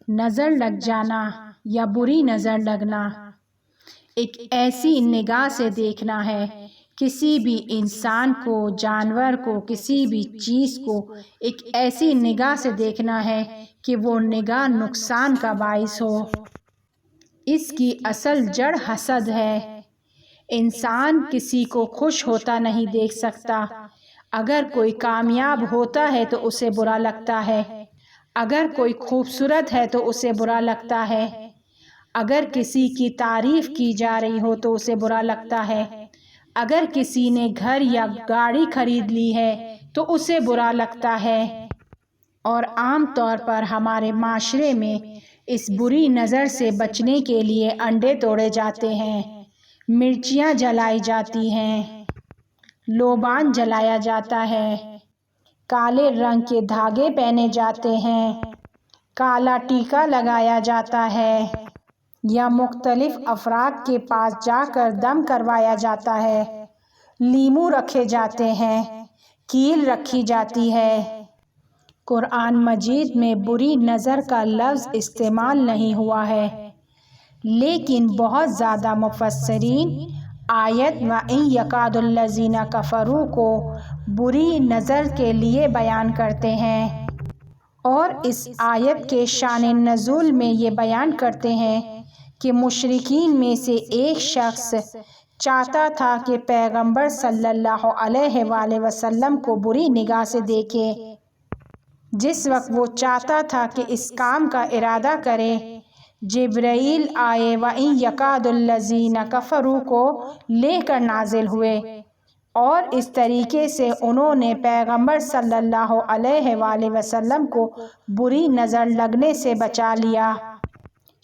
نظر لگ جانا یا بری نظر لگنا ایک ایسی نگاہ سے دیکھنا ہے، کسی بھی انسان کو، جانور کو، کسی بھی چیز کو ایک ایسی نگاہ سے دیکھنا ہے کہ وہ نگاہ نقصان کا باعث ہو۔ اس کی اصل جڑ حسد ہے۔ انسان کسی کو خوش ہوتا نہیں دیکھ سکتا۔ اگر کوئی کامیاب ہوتا ہے تو اسے برا لگتا ہے، اگر کوئی خوبصورت ہے تو اسے برا لگتا ہے، اگر کسی کی تعریف کی جا رہی ہو تو اسے برا لگتا ہے، اگر کسی نے گھر یا گاڑی خرید لی ہے تو اسے برا لگتا ہے۔ اور عام طور پر ہمارے معاشرے میں اس بری نظر سے بچنے کے لیے انڈے توڑے جاتے ہیں، مرچیاں جلائی جاتی ہیں، لوبان جلایا جاتا ہے، کالے رنگ کے دھاگے پہنے جاتے ہیں، کالا ٹیکا لگایا جاتا ہے، یا مختلف افراد کے پاس جا کر دم کروایا جاتا ہے، لیمو رکھے جاتے ہیں، کیل رکھی جاتی ہے۔ قرآن مجید میں بری نظر کا لفظ استعمال نہیں ہوا ہے، لیکن بہت زیادہ مفسرین آیت وَإِن يَكَادُ الَّذِينَ كَفَرُوا کو بری نظر کے لیے بیان کرتے ہیں، اور اس آیت کے شان نزول میں یہ بیان کرتے ہیں کہ مشرکین میں سے ایک شخص چاہتا تھا کہ پیغمبر صلی اللہ علیہ وآلہ وسلم کو بری نگاہ سے دیکھے۔ جس وقت وہ چاہتا تھا کہ اس کام کا ارادہ کرے، جبرائیل آئے وَإِن يَكَادُ الَّذِينَ كَفَرُوا کو لے کر نازل ہوئے، اور اس طریقے سے انہوں نے پیغمبر صلی اللہ علیہ وآلہ وسلم کو بری نظر لگنے سے بچا لیا۔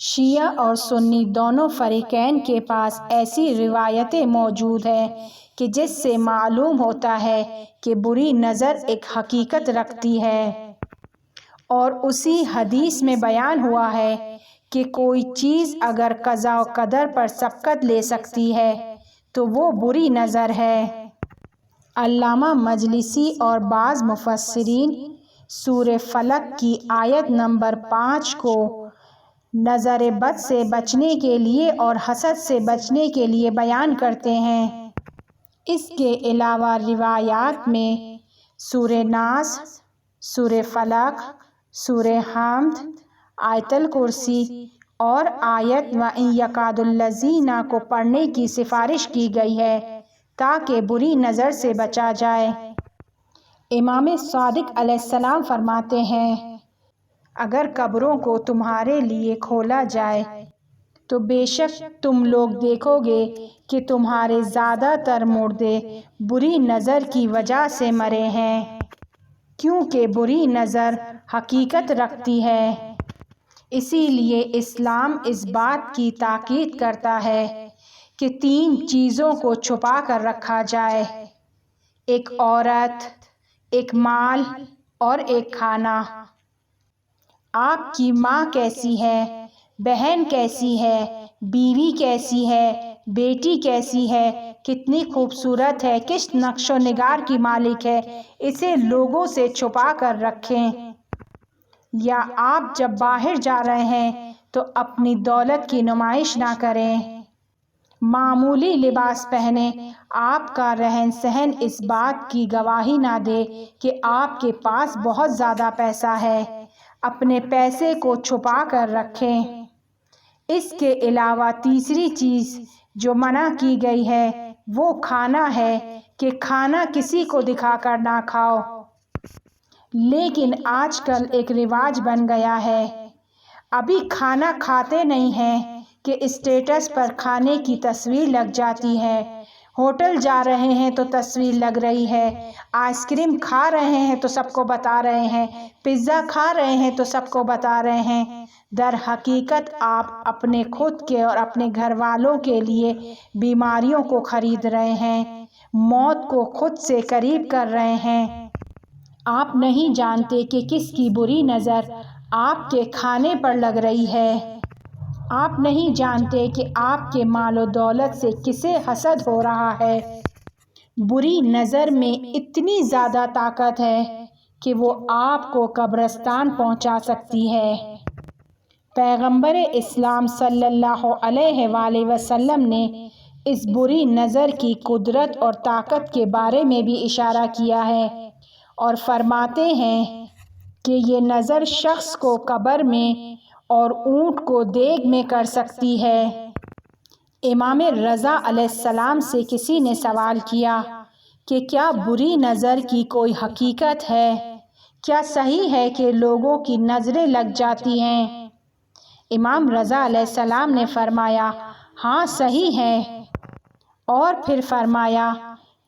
شیعہ اور سنی دونوں فریقین کے پاس ایسی روایتیں موجود ہیں کہ جس سے معلوم ہوتا ہے کہ بری نظر ایک حقیقت رکھتی ہے، اور اسی حدیث میں بیان ہوا ہے کہ کوئی چیز اگر قضاء و قدر پر سبقت لے سکتی ہے تو وہ بری نظر ہے۔ علامہ مجلسی اور بعض مفسرین سورہ فلق کی آیت نمبر 5 کو نظر بد سے بچنے کے لیے اور حسد سے بچنے کے لیے بیان کرتے ہیں۔ اس کے علاوہ روایات میں سورہ ناس، سورہ فلق، سورہ حمد، آیت الکرسی اور آیت وَإِن يَكَادُ الَّذِينَ کو پڑھنے کی سفارش کی گئی ہے تاکہ بری نظر سے بچا جائے۔ امام صادق علیہ السلام فرماتے ہیں، اگر قبروں کو تمہارے لیے کھولا جائے تو بے شک تم لوگ دیکھو گے کہ تمہارے زیادہ تر مردے بری نظر کی وجہ سے مرے ہیں، کیونکہ بری نظر حقیقت رکھتی ہے۔ اسی لیے اسلام اس بات کی تاکید کرتا ہے کہ 3 چیزوں کو چھپا کر رکھا جائے: ایک عورت، ایک مال اور ایک کھانا۔ آپ کی ماں کیسی ہے، بہن کیسی ہے، بیوی کیسی ہے، بیٹی کیسی ہے، کتنی خوبصورت ہے، کس نقش و نگار کی مالک ہے، اسے لوگوں سے چھپا کر رکھیں۔ یا آپ جب باہر جا رہے ہیں تو اپنی دولت کی نمائش نہ کریں، معمولی لباس پہنیں، آپ کا رہن سہن اس بات کی گواہی نہ دے کہ آپ کے پاس بہت زیادہ پیسہ ہے، اپنے پیسے کو چھپا کر رکھیں۔ اس کے علاوہ تیسری چیز جو منع کی گئی ہے وہ کھانا ہے کہ کھانا کسی کو دکھا کر نہ کھاؤ۔ لیکن آج کل ایک رواج بن گیا ہے، ابھی کھانا کھاتے نہیں ہیں کہ اسٹیٹس پر کھانے کی تصویر لگ جاتی ہے، ہوٹل جا رہے ہیں تو تصویر لگ رہی ہے، آئس کریم کھا رہے ہیں تو سب کو بتا رہے ہیں، پیزا کھا رہے ہیں تو سب کو بتا رہے ہیں۔ در حقیقت آپ اپنے خود کے اور اپنے گھر والوں کے لیے بیماریوں کو خرید رہے ہیں، موت کو خود سے قریب کر رہے ہیں۔ آپ نہیں جانتے کہ کس کی بری نظر آپ کے کھانے پر لگ رہی ہے، آپ نہیں جانتے کہ آپ کے مال و دولت سے کسے حسد ہو رہا ہے۔ بری نظر میں اتنی زیادہ طاقت ہے کہ وہ آپ کو قبرستان پہنچا سکتی ہے۔ پیغمبر اسلام صلی اللہ علیہ وآلہ وسلم نے اس بری نظر کی قدرت اور طاقت کے بارے میں بھی اشارہ کیا ہے اور فرماتے ہیں کہ یہ نظر شخص کو قبر میں اور اونٹ کو دیگ میں کر سکتی ہے۔ امام رضا علیہ السلام سے کسی نے سوال کیا کہ کیا بری نظر کی کوئی حقیقت ہے؟ کیا صحیح ہے کہ لوگوں کی نظریں لگ جاتی ہیں؟ امام رضا علیہ السلام نے فرمایا ہاں صحیح ہے، اور پھر فرمایا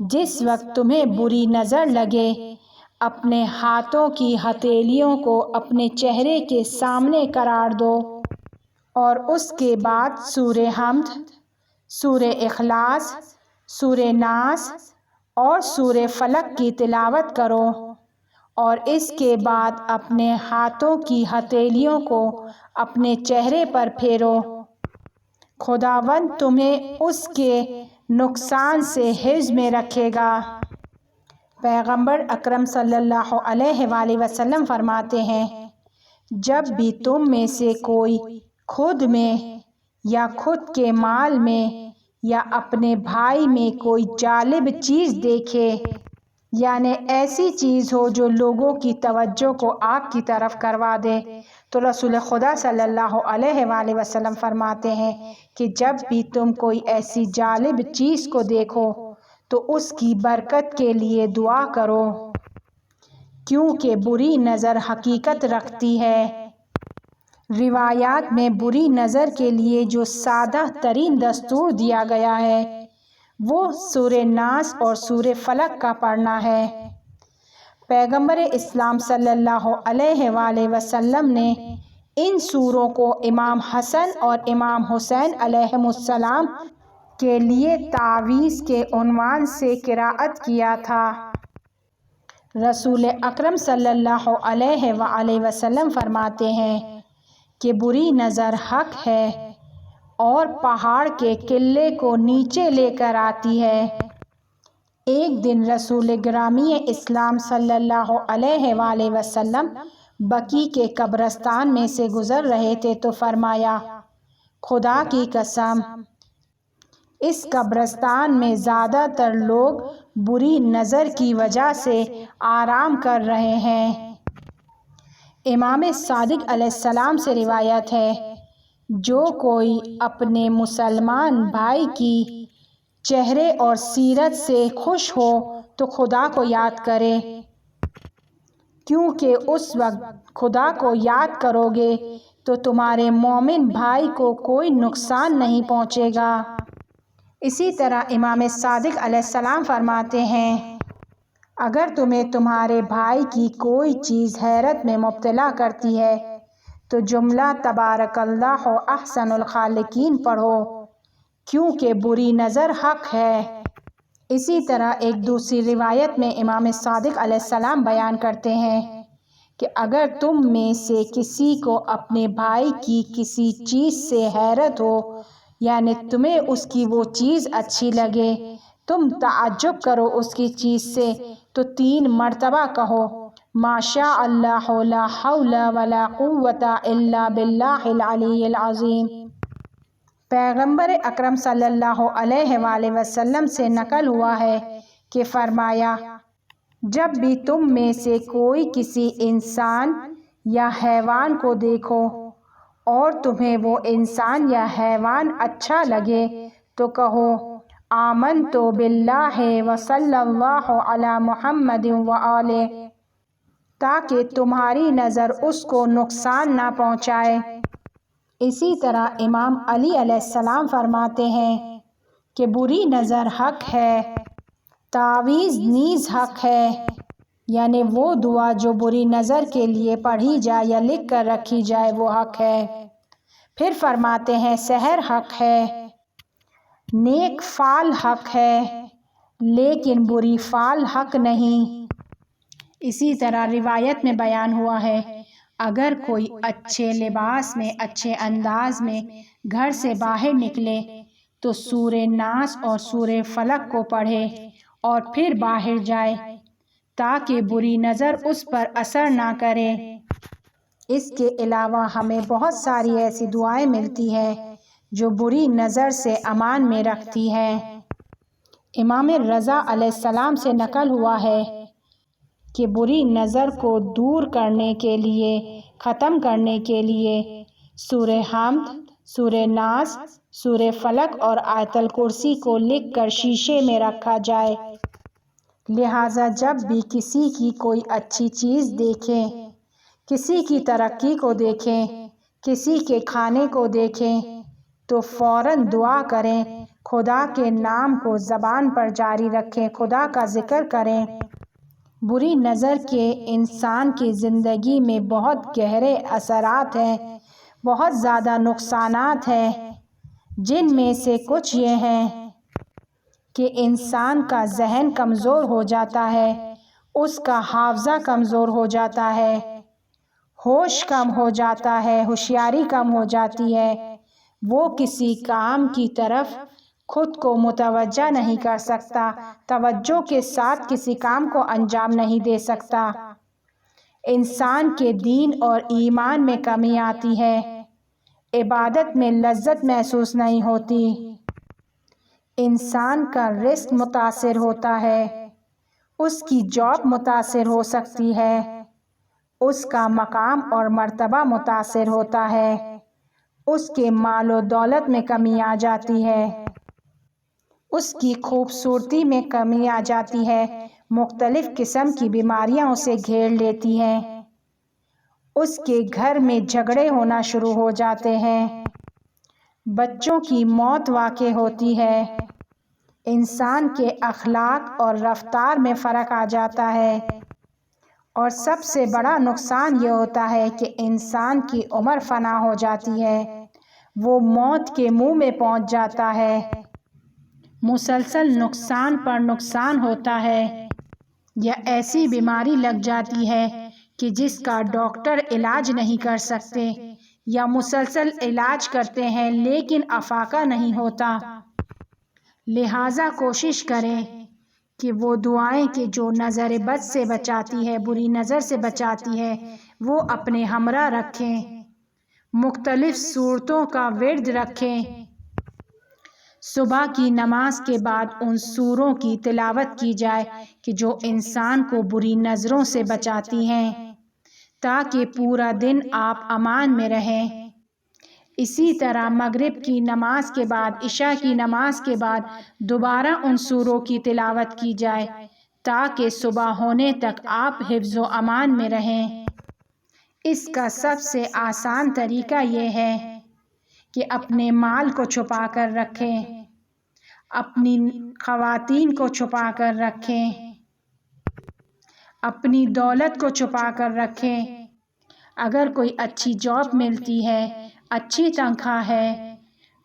جس وقت تمہیں بری نظر لگے اپنے ہاتھوں کی ہتھیلیوں کو اپنے چہرے کے سامنے قرار دو اور اس کے بعد سورہ حمد، سورہ اخلاص، سورہ ناس اور سورہ فلق کی تلاوت کرو، اور اس کے بعد اپنے ہاتھوں کی ہتھیلیوں کو اپنے چہرے پر پھیرو، خداوند تمہیں اس کے نقصان سے حفظ میں رکھے گا۔ پیغمبر اکرم صلی اللہ علیہ وآلہ وسلم فرماتے ہیں جب بھی تم میں سے کوئی خود میں یا خود کے مال میں یا اپنے بھائی میں کوئی جالب چیز دیکھے، یعنی ایسی چیز ہو جو لوگوں کی توجہ کو آپ کی طرف کروا دے، تو رسول خدا صلی اللہ علیہ وآلہ وسلم فرماتے ہیں کہ جب بھی تم کوئی ایسی جالب چیز کو دیکھو تو اس کی برکت کے لیے دعا کرو، کیونکہ بری نظر حقیقت رکھتی ہے۔ روایات میں بری نظر کے لیے جو سادہ ترین دستور دیا گیا ہے وہ سورہ ناس اور سورہ فلق کا پڑھنا ہے۔ پیغمبر اسلام صلی اللہ علیہ وآلہ وسلم نے ان سوروں کو امام حسن اور امام حسین علیہم السلام کے لیے تعویذ کے عنوان سے قرأت کیا تھا۔ رسول اکرم صلی اللہ علیہ وآلہ وسلم فرماتے ہیں کہ بری نظر حق ہے اور پہاڑ کے قلعے کو نیچے لے کر آتی ہے۔ ایک دن رسول گرامی اسلام صلی اللہ علیہ وآلہ وسلم بقیع کے قبرستان میں سے گزر رہے تھے تو فرمایا خدا کی قسم اس قبرستان میں زیادہ تر لوگ بری نظر کی وجہ سے آرام کر رہے ہیں۔ امام صادق علیہ السلام سے روایت ہے جو کوئی اپنے مسلمان بھائی کی چہرے اور سیرت سے خوش ہو تو خدا کو یاد کرے، کیونکہ اس وقت خدا کو یاد کرو گے تو تمہارے مومن بھائی کو کوئی نقصان نہیں پہنچے گا۔ اسی طرح امام صادق علیہ السلام فرماتے ہیں اگر تمہیں تمہارے بھائی کی کوئی چیز حیرت میں مبتلا کرتی ہے تو جملہ تبارک اللہ احسن الخالقین پڑھو، کیونکہ بری نظر حق ہے۔ اسی طرح ایک دوسری روایت میں امام صادق علیہ السلام بیان کرتے ہیں کہ اگر تم میں سے کسی کو اپنے بھائی کی کسی چیز سے حیرت ہو، یعنی تمہیں اس کی وہ چیز اچھی لگے، تم تعجب کرو اس کی چیز سے، تو 3 مرتبہ کہو ماشاء اللہ لا حول ولا قوت الا باللہ العلی العظیم۔ پیغمبر اکرم صلی اللہ علیہ وآلہ وسلم سے نقل ہوا ہے کہ فرمایا جب بھی تم میں سے کوئی کسی انسان یا حیوان کو دیکھو اور تمہیں وہ انسان یا حیوان اچھا لگے تو کہو آمنت باللہ وصلی اللہ علی محمد وآلہ، تاکہ تمہاری نظر اس کو نقصان نہ پہنچائے۔ اسی طرح امام علی علیہ السلام فرماتے ہیں کہ بری نظر حق ہے، تعویذ نیز حق ہے، یعنی وہ دعا جو بری نظر کے لیے پڑھی جائے یا لکھ کر رکھی جائے وہ حق ہے۔ پھر فرماتے ہیں سحر حق ہے، نیک فعل حق ہے، لیکن بری فعل حق نہیں۔ اسی طرح روایت میں بیان ہوا ہے اگر کوئی اچھے لباس میں اچھے انداز میں گھر سے باہر نکلے تو سورہ ناس اور سورہ فلق کو پڑھے اور پھر باہر جائے تاکہ بری نظر اس پر اثر نہ کرے۔ اس کے علاوہ ہمیں بہت ساری ایسی دعائیں ملتی ہیں جو بری نظر سے امان میں رکھتی ہیں۔ امام رضا علیہ السلام سے نقل ہوا ہے کہ بری نظر کو دور کرنے کے لیے، ختم کرنے کے لیے سورہ حمد، سورہ ناس، سورہ فلق اور آیت الکرسی کو لکھ کر شیشے میں رکھا جائے۔ لہٰذا جب بھی کسی کی کوئی اچھی چیز دیکھیں، کسی کی ترقی کو دیکھیں، کسی کے کھانے کو دیکھیں تو فوراً دعا کریں، خدا کے نام کو زبان پر جاری رکھیں، خدا کا ذکر کریں۔ بری نظر کے انسان کی زندگی میں بہت گہرے اثرات ہیں، بہت زیادہ نقصانات ہیں، جن میں سے کچھ یہ ہیں کہ انسان کا ذہن کمزور ہو جاتا ہے، اس کا حافظہ کمزور ہو جاتا ہے، ہوش کم ہو جاتا ہے، ہوشیاری کم ہو جاتی ہے، وہ کسی کام کی طرف خود کو متوجہ نہیں کر سکتا، توجہ کے ساتھ کسی کام کو انجام نہیں دے سکتا۔ انسان کے دین اور ایمان میں کمی آتی ہے، عبادت میں لذت محسوس نہیں ہوتی، انسان کا رزق متاثر ہوتا ہے، اس کی جاب متاثر ہو سکتی ہے، اس کا مقام اور مرتبہ متاثر ہوتا ہے، اس کے مال و دولت میں کمی آ جاتی ہے، اس کی خوبصورتی میں کمی آ جاتی ہے، مختلف قسم کی بیماریاں اسے گھیر لیتی ہیں، اس کے گھر میں جھگڑے ہونا شروع ہو جاتے ہیں، بچوں کی موت واقع ہوتی ہے، انسان کے اخلاق اور رفتار میں فرق آ جاتا ہے، اور سب سے بڑا نقصان یہ ہوتا ہے کہ انسان کی عمر فنا ہو جاتی ہے، وہ موت کے منہ میں پہنچ جاتا ہے، مسلسل نقصان پر نقصان ہوتا ہے، یا ایسی بیماری لگ جاتی ہے کہ جس کا ڈاکٹر علاج نہیں کر سکتے، یا مسلسل علاج کرتے ہیں لیکن افاقہ نہیں ہوتا۔ لہٰذا کوشش کریں کہ وہ دعائیں کہ جو نظر بد سے بچاتی ہے، بری نظر سے بچاتی ہے، وہ اپنے ہمراہ رکھیں، مختلف سورتوں کا ورد رکھیں، صبح کی نماز کے بعد ان سوروں کی تلاوت کی جائے کہ جو انسان کو بری نظروں سے بچاتی ہیں، تاکہ پورا دن آپ امان میں رہیں۔ اسی طرح مغرب کی نماز کے بعد، عشاء کی نماز کے بعد دوبارہ ان سوروں کی تلاوت کی جائے تاکہ صبح ہونے تک آپ حفظ و امان میں رہیں۔ اس کا سب سے آسان طریقہ یہ ہے کہ اپنے مال کو چھپا کر رکھیں، اپنی خواتین کو چھپا کر رکھیں، اپنی دولت کو چھپا کر رکھیں۔ اگر کوئی اچھی جاب ملتی ہے، اچھی تنخواہ ہے،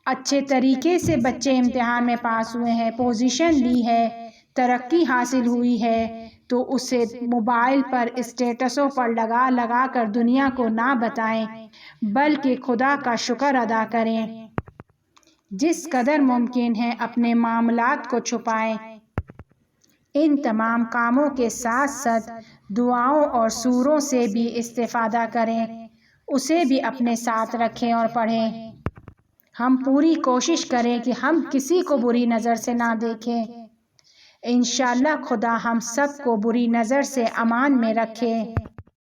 اچھے طریقے سے بچے امتحان میں پاس ہوئے ہیں، پوزیشن لی ہے، ترقی حاصل ہوئی ہے، تو اسے موبائل پر اسٹیٹسوں پر لگا لگا کر دنیا کو نہ بتائیں، بلکہ خدا کا شکر ادا کریں۔ جس قدر ممکن ہے اپنے معاملات کو چھپائیں۔ ان تمام کاموں کے ساتھ ساتھ دعاؤں اور سوروں سے بھی استفادہ کریں، اسے بھی اپنے ساتھ رکھیں اور پڑھیں۔ ہم پوری کوشش کریں کہ ہم کسی کو بری نظر سے نہ دیکھیں۔ انشاءاللہ خدا ہم سب کو بری نظر سے امان میں رکھے۔